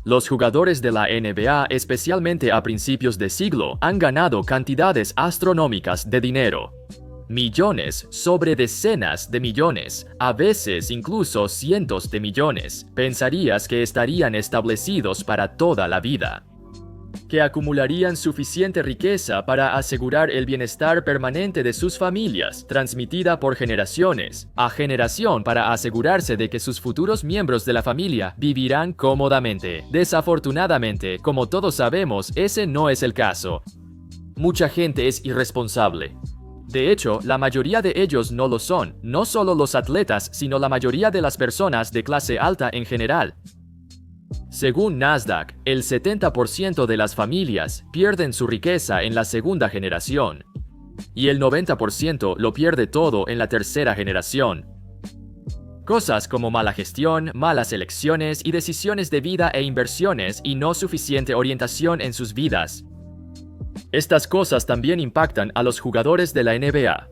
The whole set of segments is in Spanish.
Los jugadores de la NBA, especialmente a principios de siglo, han ganado cantidades astronómicas de dinero. Millones sobre decenas de millones, a veces incluso cientos de millones. Pensarías que estarían establecidos para toda la vida, que acumularían suficiente riqueza para asegurar el bienestar permanente de sus familias, transmitida por generaciones a generación para asegurarse de que sus futuros miembros de la familia vivirán cómodamente. Desafortunadamente, como todos sabemos, ese no es el caso. Mucha gente es irresponsable. De hecho, la mayoría de ellos no lo son, no solo los atletas, sino la mayoría de las personas de clase alta en general. Según Nasdaq, el 70% de las familias pierden su riqueza en la segunda generación, y el 90% lo pierde todo en la tercera generación. Cosas como mala gestión, malas elecciones y decisiones de vida e inversiones y no suficiente orientación en sus vidas. Estas cosas también impactan a los jugadores de la NBA.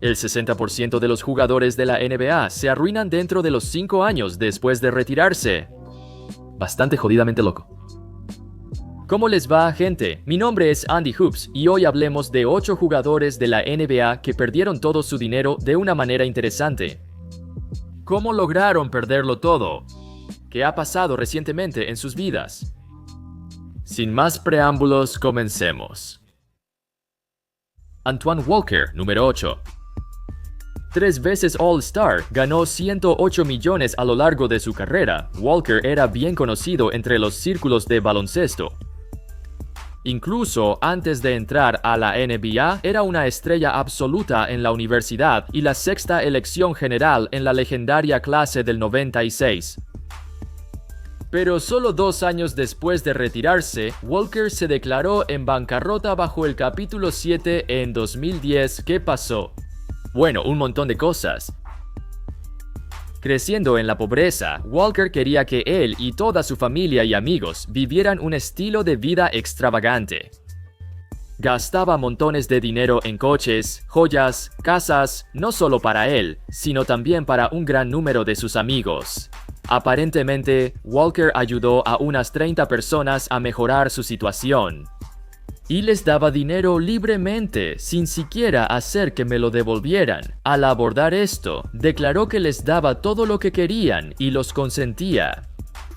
El 60% de los jugadores de la NBA se arruinan dentro de los 5 años después de retirarse. Bastante jodidamente loco. ¿Cómo les va, gente? Mi nombre es Andy Hoops y hoy hablemos de 8 jugadores de la NBA que perdieron todo su dinero de una manera interesante. ¿Cómo lograron perderlo todo? ¿Qué ha pasado recientemente en sus vidas? Sin más preámbulos, comencemos. Antoine Walker, número 8. 3 veces All-Star, ganó 108 millones a lo largo de su carrera. Walker era bien conocido entre los círculos de baloncesto. Incluso antes de entrar a la NBA, era una estrella absoluta en la universidad y la 6ª elección general en la legendaria clase del 96. Pero solo 2 años después de retirarse, Walker se declaró en bancarrota bajo el capítulo 7 en 2010. ¿Qué pasó? Bueno, un montón de cosas. Creciendo en la pobreza, Walker quería que él y toda su familia y amigos vivieran un estilo de vida extravagante. Gastaba montones de dinero en coches, joyas, casas, no solo para él, sino también para un gran número de sus amigos. Aparentemente, Walker ayudó a unas 30 personas a mejorar su situación. Y les daba dinero libremente, sin siquiera hacer que me lo devolvieran. Al abordar esto, declaró que les daba todo lo que querían y los consentía.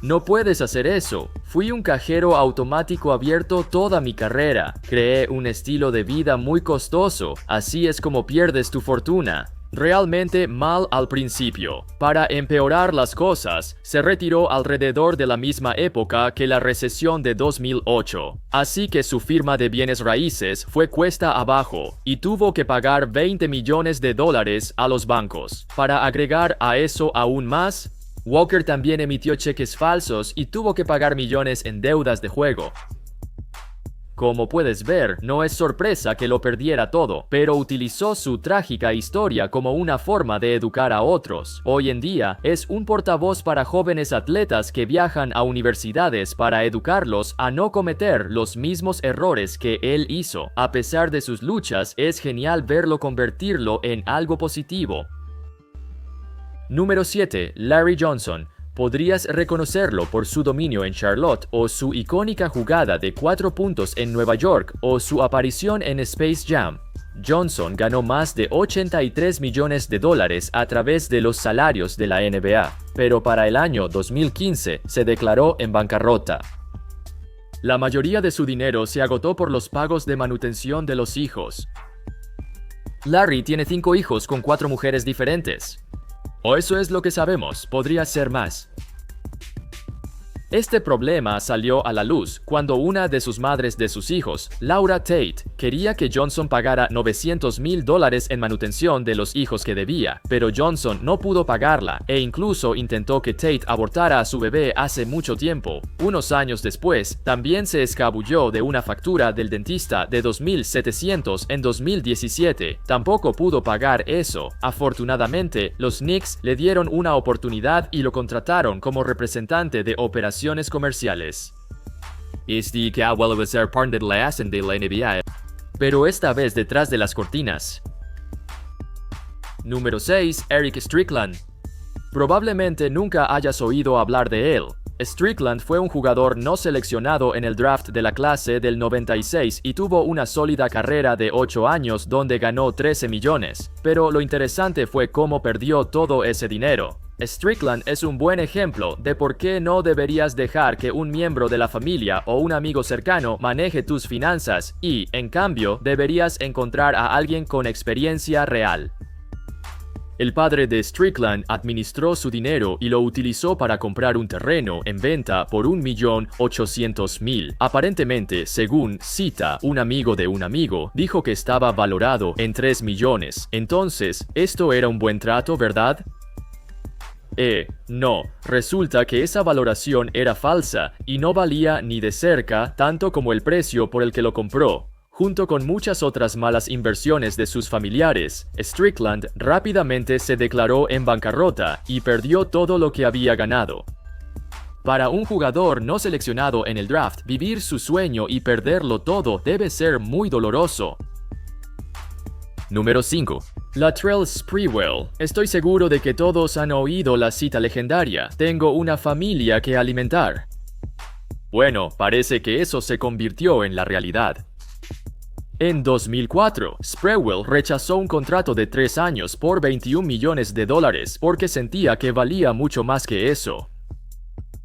No puedes hacer eso. Fui un cajero automático abierto toda mi carrera. Creé un estilo de vida muy costoso. Así es como pierdes tu fortuna. Realmente mal al principio. Para empeorar las cosas, se retiró alrededor de la misma época que la recesión de 2008. Así que su firma de bienes raíces fue cuesta abajo y tuvo que pagar $20 millones a los bancos. Para agregar a eso aún más, Walker también emitió cheques falsos y tuvo que pagar millones en deudas de juego. Como puedes ver, no es sorpresa que lo perdiera todo, pero utilizó su trágica historia como una forma de educar a otros. Hoy en día, es un portavoz para jóvenes atletas que viajan a universidades para educarlos a no cometer los mismos errores que él hizo. A pesar de sus luchas, es genial verlo convertirlo en algo positivo. Número 7. Larry Johnson. Podrías reconocerlo por su dominio en Charlotte o su icónica jugada de 4 puntos en Nueva York o su aparición en Space Jam. Johnson ganó más de $83 millones a través de los salarios de la NBA, pero para el año 2015 se declaró en bancarrota. La mayoría de su dinero se agotó por los pagos de manutención de los hijos. Larry tiene 5 hijos con 4 mujeres diferentes. O eso es lo que sabemos, podría ser más. Este problema salió a la luz cuando una de sus madres de sus hijos, Laura Tate, quería que Johnson pagara $900,000 en manutención de los hijos que debía, pero Johnson no pudo pagarla e incluso intentó que Tate abortara a su bebé hace mucho tiempo. Unos años después, también se escabulló de una factura del dentista de $2,700 en 2017. Tampoco pudo pagar eso. Afortunadamente, los Knicks le dieron una oportunidad y lo contrataron como representante de operaciones comerciales. Pero esta vez detrás de las cortinas. Número 6. Eric Strickland. Probablemente nunca hayas oído hablar de él. Strickland fue un jugador no seleccionado en el draft de la clase del 96 y tuvo una sólida carrera de 8 años donde ganó 13 millones, pero lo interesante fue cómo perdió todo ese dinero. Strickland es un buen ejemplo de por qué no deberías dejar que un miembro de la familia o un amigo cercano maneje tus finanzas y, en cambio, deberías encontrar a alguien con experiencia real. El padre de Strickland administró su dinero y lo utilizó para comprar un terreno en venta por $1.800.000. Aparentemente, según cita un amigo de un amigo, dijo que estaba valorado en 3 millones. Entonces, ¿esto era un buen trato, verdad? No. Resulta que esa valoración era falsa y no valía ni de cerca tanto como el precio por el que lo compró. Junto con muchas otras malas inversiones de sus familiares, Strickland rápidamente se declaró en bancarrota y perdió todo lo que había ganado. Para un jugador no seleccionado en el draft, vivir su sueño y perderlo todo debe ser muy doloroso. Número 5. Latrell Sprewell. Estoy seguro de que todos han oído la cita legendaria: "Tengo una familia que alimentar". Bueno, parece que eso se convirtió en la realidad. En 2004, Sprewell rechazó un contrato de 3 años por $21 millones porque sentía que valía mucho más que eso.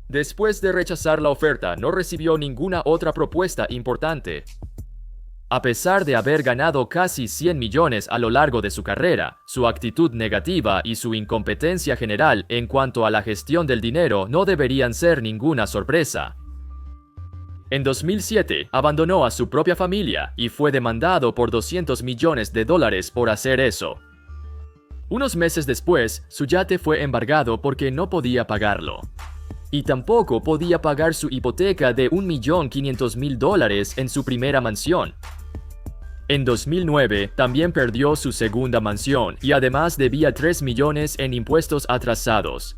Después de rechazar la oferta, no recibió ninguna otra propuesta importante. A pesar de haber ganado casi 100 millones a lo largo de su carrera, su actitud negativa y su incompetencia general en cuanto a la gestión del dinero no deberían ser ninguna sorpresa. En 2007, abandonó a su propia familia y fue demandado por $200 millones por hacer eso. Unos meses después, su yate fue embargado porque no podía pagarlo. Y tampoco podía pagar su hipoteca de $1.500.000 en su primera mansión. En 2009, también perdió su segunda mansión y además debía 3 millones en impuestos atrasados.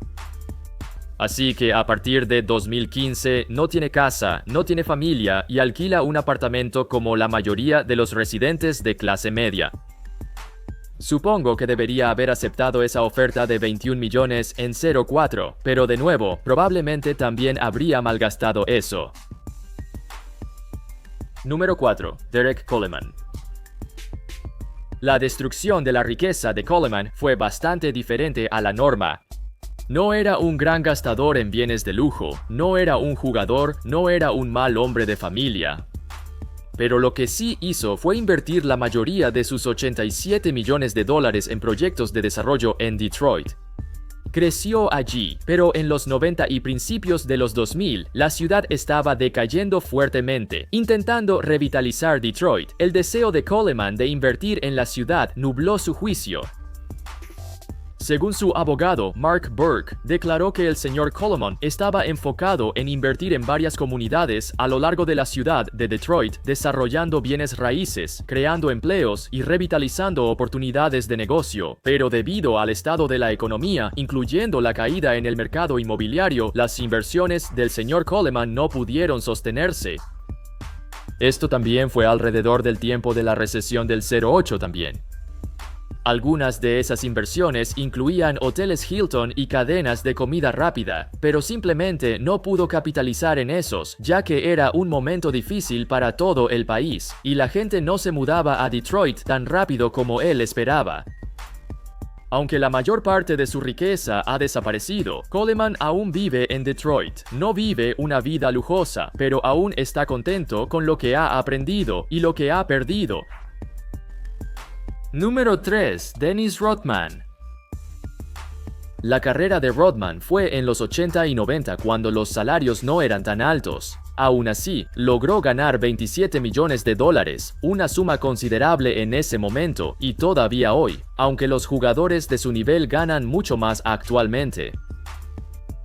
Así que a partir de 2015 no tiene casa, no tiene familia y alquila un apartamento como la mayoría de los residentes de clase media. Supongo que debería haber aceptado esa oferta de 21 millones en 04, pero de nuevo, probablemente también habría malgastado eso. Número 4. Derek Coleman. La destrucción de la riqueza de Coleman fue bastante diferente a la norma. No era un gran gastador en bienes de lujo, no era un jugador, no era un mal hombre de familia. Pero lo que sí hizo fue invertir la mayoría de sus $87 millones en proyectos de desarrollo en Detroit. Creció allí, pero en los 90 y principios de los 2000, la ciudad estaba decayendo fuertemente. Intentando revitalizar Detroit, el deseo de Coleman de invertir en la ciudad nubló su juicio. Según su abogado, Mark Burke, declaró que el señor Coleman estaba enfocado en invertir en varias comunidades a lo largo de la ciudad de Detroit, desarrollando bienes raíces, creando empleos y revitalizando oportunidades de negocio. Pero debido al estado de la economía, incluyendo la caída en el mercado inmobiliario, las inversiones del señor Coleman no pudieron sostenerse. Esto también fue alrededor del tiempo de la recesión del 08 también. Algunas de esas inversiones incluían hoteles Hilton y cadenas de comida rápida, pero simplemente no pudo capitalizar en esos, ya que era un momento difícil para todo el país, y la gente no se mudaba a Detroit tan rápido como él esperaba. Aunque la mayor parte de su riqueza ha desaparecido, Coleman aún vive en Detroit. No vive una vida lujosa, pero aún está contento con lo que ha aprendido y lo que ha perdido. Número 3. Dennis Rodman. La carrera de Rodman fue en los 80 y 90 cuando los salarios no eran tan altos. Aún así, logró ganar $27 millones, una suma considerable en ese momento y todavía hoy, aunque los jugadores de su nivel ganan mucho más actualmente.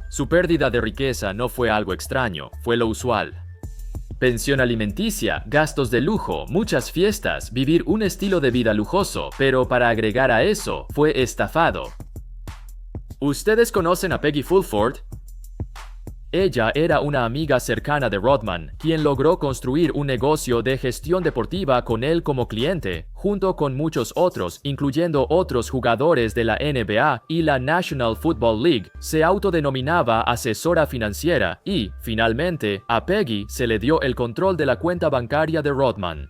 Su pérdida de riqueza no fue algo extraño, fue lo usual. Pensión alimenticia, gastos de lujo, muchas fiestas, vivir un estilo de vida lujoso, pero para agregar a eso, fue estafado. ¿Ustedes conocen a Peggy Fulford? Ella era una amiga cercana de Rodman, quien logró construir un negocio de gestión deportiva con él como cliente, junto con muchos otros, incluyendo otros jugadores de la NBA y la National Football League. Se autodenominaba asesora financiera y, finalmente, a Peggy se le dio el control de la cuenta bancaria de Rodman.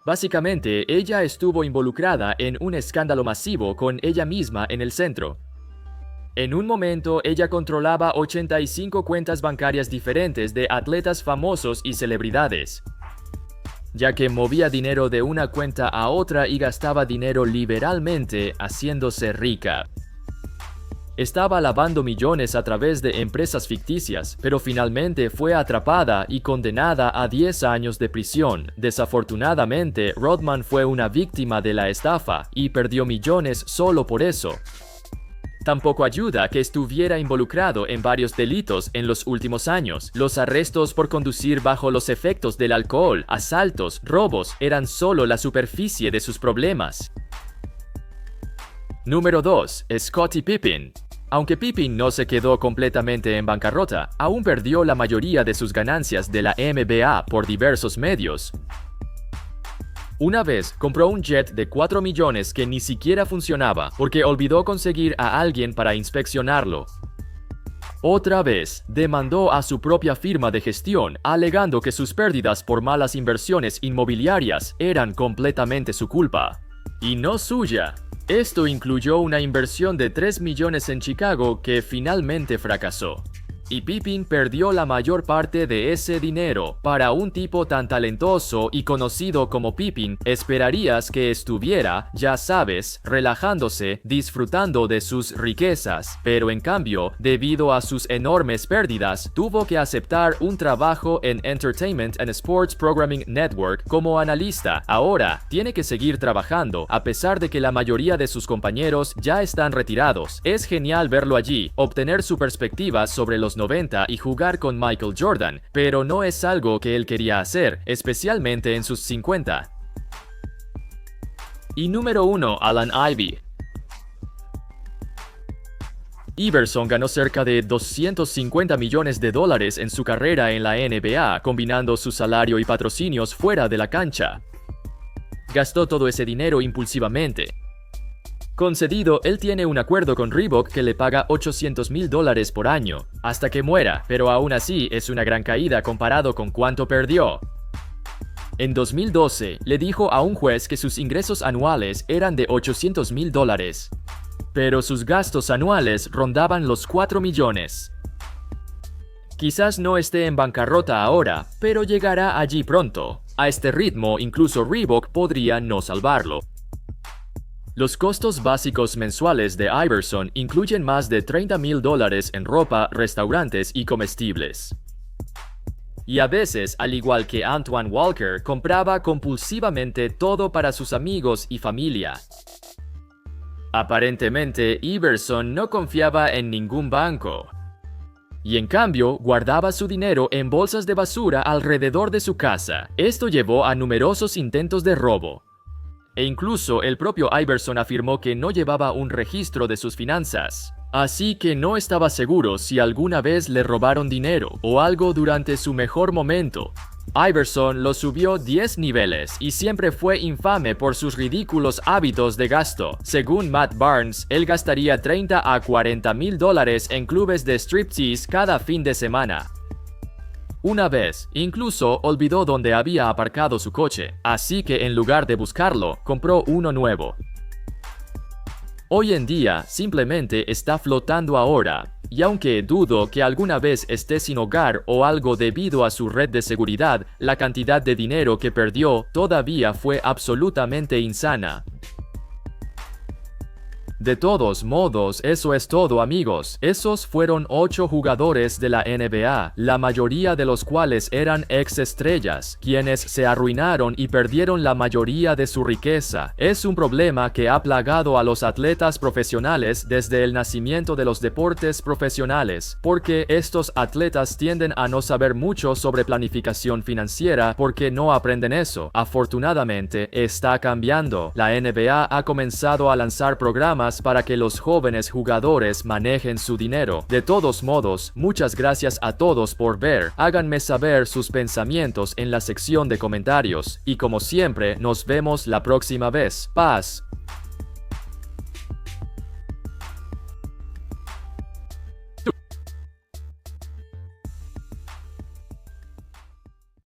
Básicamente, ella estuvo involucrada en un escándalo masivo con ella misma en el centro. En un momento, ella controlaba 85 cuentas bancarias diferentes de atletas famosos y celebridades, ya que movía dinero de una cuenta a otra y gastaba dinero liberalmente haciéndose rica. Estaba lavando millones a través de empresas ficticias, pero finalmente fue atrapada y condenada a 10 años de prisión. Desafortunadamente, Rodman fue una víctima de la estafa y perdió millones solo por eso. Tampoco ayuda que estuviera involucrado en varios delitos en los últimos años. Los arrestos por conducir bajo los efectos del alcohol, asaltos, robos eran solo la superficie de sus problemas. Número 2. Scottie Pippen. Aunque Pippen no se quedó completamente en bancarrota, aún perdió la mayoría de sus ganancias de la NBA por diversos medios. Una vez compró un jet de 4 millones que ni siquiera funcionaba porque olvidó conseguir a alguien para inspeccionarlo. Otra vez, demandó a su propia firma de gestión, alegando que sus pérdidas por malas inversiones inmobiliarias eran completamente su culpa, y no suya. Esto incluyó una inversión de 3 millones en Chicago que finalmente fracasó. Y Pippen perdió la mayor parte de ese dinero. Para un tipo tan talentoso y conocido como Pippen, esperarías que estuviera, ya sabes, relajándose, disfrutando de sus riquezas, pero en cambio, debido a sus enormes pérdidas, tuvo que aceptar un trabajo en Entertainment and Sports Programming Network como analista. Ahora, tiene que seguir trabajando, a pesar de que la mayoría de sus compañeros ya están retirados. Es genial verlo allí, obtener su perspectiva sobre los 90 y jugar con Michael Jordan, pero no es algo que él quería hacer, especialmente en sus 50. Y número 1, Alan Ivey. Iverson ganó cerca de $250 millones en su carrera en la NBA, combinando su salario y patrocinios fuera de la cancha. Gastó todo ese dinero impulsivamente. Concedido, él tiene un acuerdo con Reebok que le paga $800,000 por año, hasta que muera, pero aún así es una gran caída comparado con cuánto perdió. En 2012, le dijo a un juez que sus ingresos anuales eran de $800,000, pero sus gastos anuales rondaban los 4 millones. Quizás no esté en bancarrota ahora, pero llegará allí pronto. A este ritmo, incluso Reebok podría no salvarlo. Los costos básicos mensuales de Iverson incluyen más de $30,000 en ropa, restaurantes y comestibles. Y a veces, al igual que Antoine Walker, compraba compulsivamente todo para sus amigos y familia. Aparentemente, Iverson no confiaba en ningún banco. Y en cambio, guardaba su dinero en bolsas de basura alrededor de su casa. Esto llevó a numerosos intentos de robo. E incluso el propio Iverson afirmó que no llevaba un registro de sus finanzas. Así que no estaba seguro si alguna vez le robaron dinero o algo durante su mejor momento. Iverson lo subió 10 niveles y siempre fue infame por sus ridículos hábitos de gasto. Según Matt Barnes, él gastaría $30 a $40,000 en clubes de striptease cada fin de semana. Una vez, incluso olvidó dónde había aparcado su coche, así que en lugar de buscarlo, compró uno nuevo. Hoy en día, simplemente está flotando ahora, y aunque dudo que alguna vez esté sin hogar o algo debido a su red de seguridad, la cantidad de dinero que perdió todavía fue absolutamente insana. De todos modos, eso es todo, amigos. Esos fueron 8 jugadores de la NBA, la mayoría de los cuales eran ex-estrellas, quienes se arruinaron y perdieron la mayoría de su riqueza. Es un problema que ha plagado a los atletas profesionales desde el nacimiento de los deportes profesionales, porque estos atletas tienden a no saber mucho sobre planificación financiera porque no aprenden eso. Afortunadamente, está cambiando. La NBA ha comenzado a lanzar programas formas para que los jóvenes jugadores manejen su dinero. De todos modos, muchas gracias a todos por ver. Háganme saber sus pensamientos en la sección de comentarios. Y como siempre, nos vemos la próxima vez. Paz.